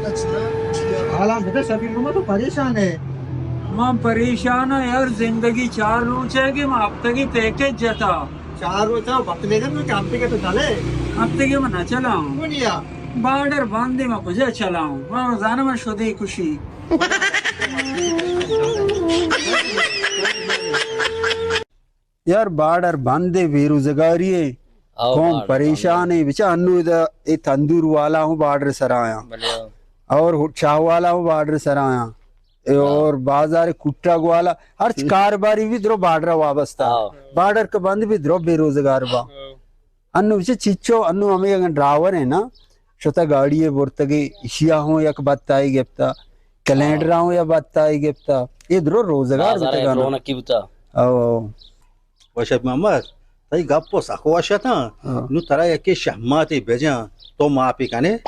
हालां बेटा सभी को तो परेशान है। मां परेशान है यार, जिंदगी 4 रोज है कि मां हफ्ते की पैकेज जाता 4 रोज वक्त लेकर मैं काम पे के तो चले हफ्ते के मना चलाऊं क्यों नहीं यार? बॉर्डर बांधे में मुझे चलाऊं मां जाना में शुदी खुशी। यार बार्डर बंद है, बेरोजगारी है, कौन परेशान है बेचा। अन्नू इधर ये तंदूर वाला हूँ बॉर्डर सर आया, और चाह वाला हूँ बॉर्डर सर आया, और बाजार कुट्टा वाला हर कारोबारी भी द्रो बॉर्डर वाबस्ता, बॉर्डर का बंद भी द्रो बेरोजगार बा। अन्नू बेचा चिच्चो अन्नू हमें अगर ड्राइवर है ना शोता गाड़ी है बोरतगे इशिया हूँ या बत्ताई गेप्ता कैलेंडर हूँ या बत्ताई गेप्ता ये द्रो रोजगार बेटा रोना की बता आओ Washat mamar, tay gappo sako washat ha. Nu tara yake shahmati beja to maapi kane.